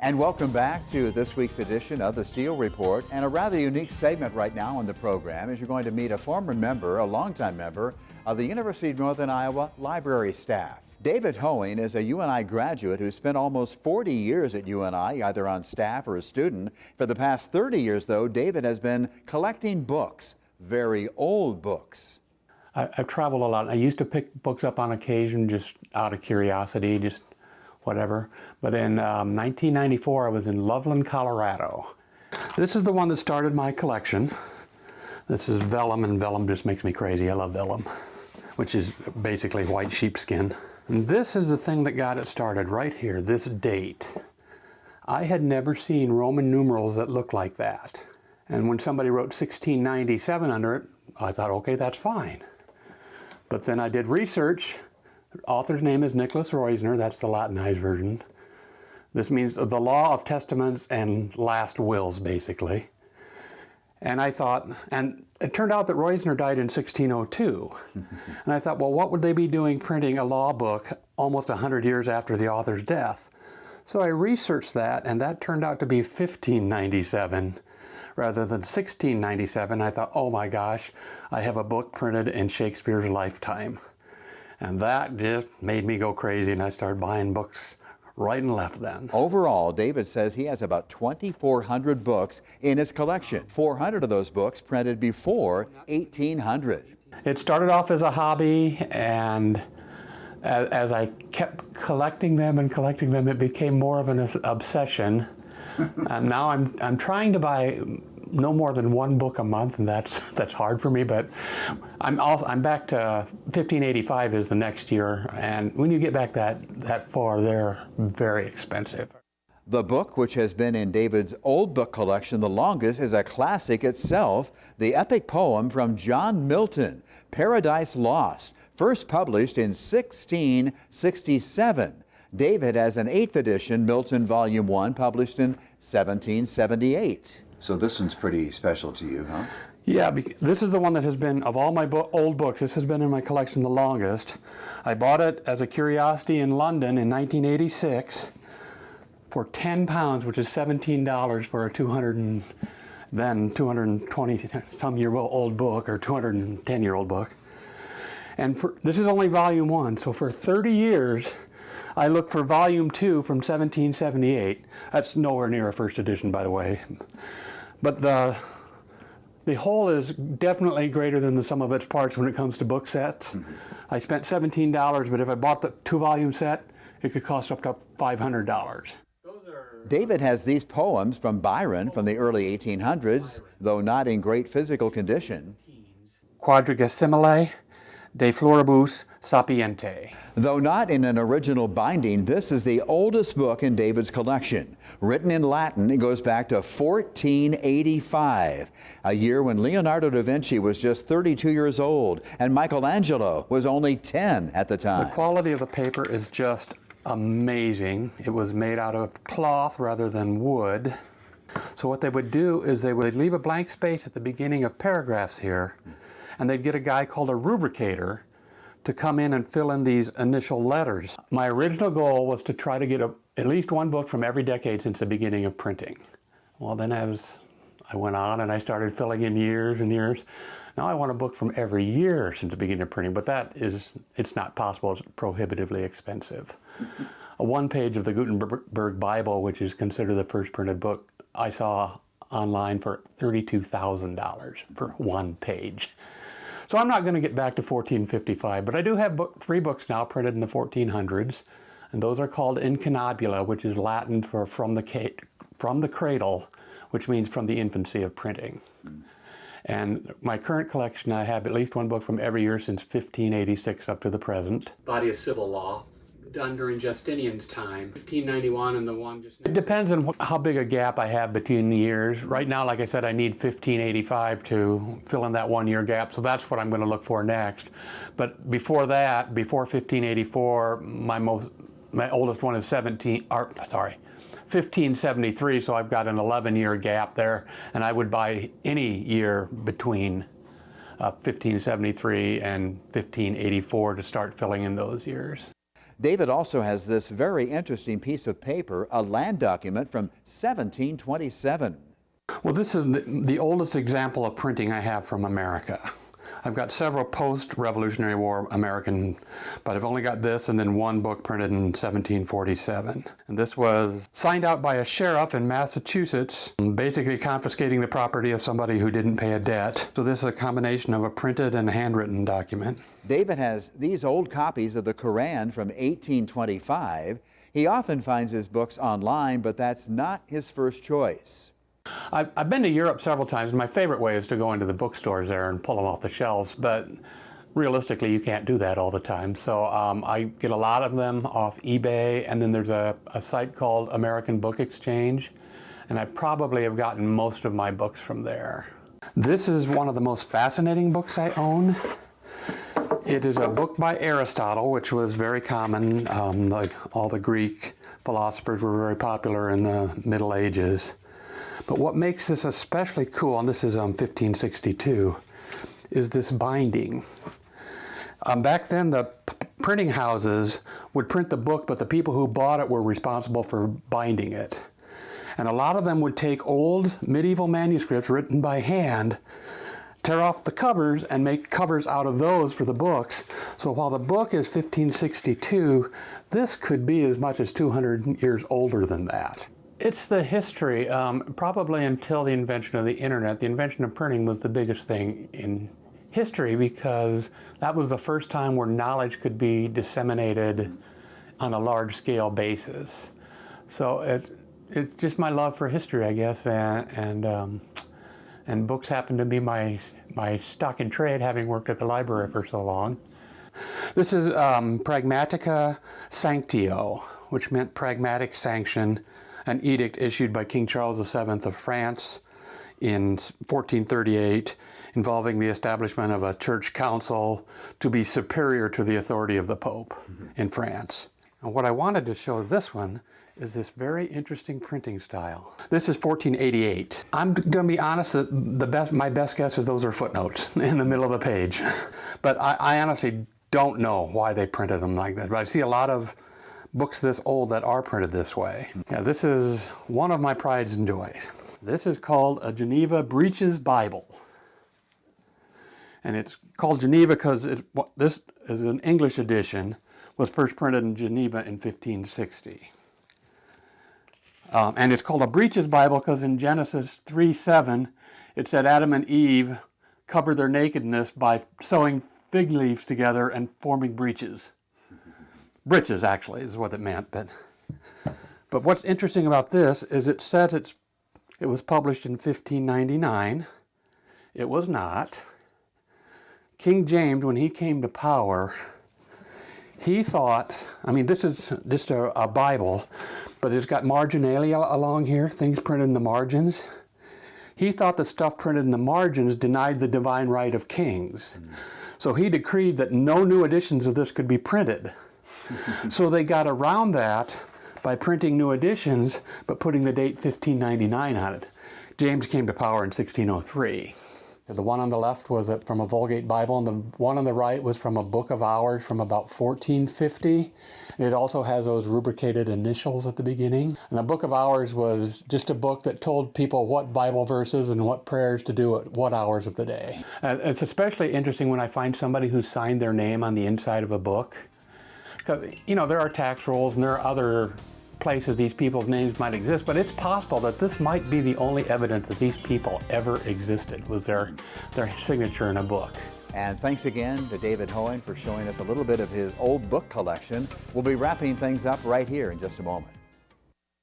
And welcome back to this week's edition of the Steele Report, and a rather unique segment right now on the program is you're going to meet a former member, a longtime member of the University of Northern Iowa library staff. David Hoing is a UNI graduate who spent almost 40 years at UNI, either on staff or a student. For the past 30 years, though, David has been collecting books, very old books. I've traveled a lot. I used to pick books up on occasion just out of curiosity, just whatever. But in 1994, I was in Loveland, Colorado. This is the one that started my collection. This is vellum, and vellum just makes me crazy. I love vellum, which is basically white sheepskin. And this is the thing that got it started right here, this date. I had never seen Roman numerals that looked like that. And when somebody wrote 1697 under it, I thought, okay, that's fine. But then I did research. The author's name is Nicholas Reusner, that's the Latinized version. This means the law of testaments and last wills, basically. And I thought, and it turned out that Reusner died in 1602. And I thought, well, what would they be doing printing a law book almost 100 years after the author's death? So I researched that, and that turned out to be 1597 rather than 1697. I thought, oh my gosh, I have a book printed in Shakespeare's lifetime. And that just made me go crazy, and I started buying books right and left then. Overall, David says he has about 2,400 books in his collection. 400 of those books printed before 1800. It started off as a hobby, and as I kept collecting them, it became more of an obsession. And now I'm trying to buy no more than one book a month, and that's hard for me. But I'm back to 1585 is the next year, and when you get back that far, they're very expensive. The book, which has been in David's old book collection the longest, is a classic itself, the epic poem from John Milton, Paradise Lost, first published in 1667. David has an 8th edition, Milton Volume 1, published in 1778. So this one's pretty special to you, huh? Yeah, this is the one that has been, of all my old books, this has been in my collection the longest. I bought it as a curiosity in London in 1986 for £10, which is $17 for a 220-some-year-old book, or 210-year-old book. And this is only Volume 1, so for 30 years, I looked for Volume 2 from 1778. That's nowhere near a first edition, by the way. But the whole is definitely greater than the sum of its parts when it comes to book sets. I spent $17, but if I bought the 2-volume set, it could cost up to $500. David has these poems from Byron from the early 1800s, though not in great physical condition. Quadriga simile, de floribus sapiente. Though not in an original binding, this is the oldest book in David's collection. Written in Latin, it goes back to 1485, a year when Leonardo da Vinci was just 32 years old and Michelangelo was only 10 at the time. The quality of the paper is just amazing. It was made out of cloth rather than wood. So what they would do is they would leave a blank space at the beginning of paragraphs here, and they'd get a guy called a rubricator to come in and fill in these initial letters. My original goal was to try to get at least one book from every decade since the beginning of printing. Well, then as I went on and I started filling in years and years, now I want a book from every year since the beginning of printing, but it's not possible. It's prohibitively expensive. A one-page of the Gutenberg Bible, which is considered the first printed book, I saw online for $32,000 for one page. So I'm not going to get back to 1455, but I do have 3 books now printed in the 1400s, and those are called Incanabula, which is Latin for from the cradle, which means from the infancy of printing. And my current collection, I have at least one book from every year since 1586 up to the present. Body of Civil Law, done during Justinian's time, 1591, and the one just... It depends on how big a gap I have between the years. Right now, like I said, I need 1585 to fill in that 1-year gap, so that's what I'm going to look for next. But before that, before 1584, my oldest one is 1573, so I've got an 11-year gap there, and I would buy any year between 1573 and 1584 to start filling in those years. David also has this very interesting piece of paper, a land document from 1727. Well, this is the oldest example of printing I have from America. I've got several post-Revolutionary War American, but I've only got this and then one book printed in 1747. And this was signed out by a sheriff in Massachusetts, basically confiscating the property of somebody who didn't pay a debt. So this is a combination of a printed and a handwritten document. David has these old copies of the Quran from 1825. He often finds his books online, but that's not his first choice. I've been to Europe several times, and my favorite way is to go into the bookstores there and pull them off the shelves, but realistically you can't do that all the time. So I get a lot of them off eBay, and then there's a site called American Book Exchange, and I probably have gotten most of my books from there. This is one of the most fascinating books I own. It is a book by Aristotle, which was very common. Like all the Greek philosophers were very popular in the Middle Ages. But what makes this especially cool, and this is 1562, is this binding. Back then, the printing houses would print the book, but the people who bought it were responsible for binding it. And a lot of them would take old medieval manuscripts written by hand, tear off the covers, and make covers out of those for the books. So while the book is 1562, this could be as much as 200 years older than that. It's the history. Probably until the invention of the internet, the invention of printing was the biggest thing in history, because that was the first time where knowledge could be disseminated on a large scale basis. So it's just my love for history, I guess, and books happen to be my stock in trade, having worked at the library for so long. This is Pragmatica Sanctio, which meant pragmatic sanction, an edict issued by King Charles VII of France in 1438, involving the establishment of a church council to be superior to the authority of the Pope in France. And what I wanted to show this one is this very interesting printing style. This is 1488. I'm going to be honest that my best guess is those are footnotes in the middle of the page. But I honestly don't know why they printed them like that. But I see a lot of books this old that are printed this way. Yeah, this is one of my prides and joys. This is called a Geneva Breeches Bible. And it's called Geneva because this is an English edition, was first printed in Geneva in 1560. And it's called a Breeches Bible because in Genesis 3:7, it said Adam and Eve covered their nakedness by sewing fig leaves together and forming breeches. Breeches, actually, is what it meant. But what's interesting about this is it said it was published in 1599. It was not. King James, when he came to power, he thought, I mean, this is just a Bible, but it's got marginalia along here, things printed in the margins. He thought the stuff printed in the margins denied the divine right of kings. So he decreed that no new editions of this could be printed. So they got around that by printing new editions, but putting the date 1599 on it. James came to power in 1603. The one on the left was from a Vulgate Bible, and the one on the right was from a Book of Hours from about 1450. It also has those rubricated initials at the beginning. And the Book of Hours was just a book that told people what Bible verses and what prayers to do at what hours of the day. It's especially interesting when I find somebody who signed their name on the inside of a book. Because, you know, there are tax rolls and there are other places these people's names might exist, but it's possible that this might be the only evidence that these people ever existed, was their signature in a book. And thanks again to David Hoing for showing us a little bit of his old book collection. We'll be wrapping things up right here in just a moment.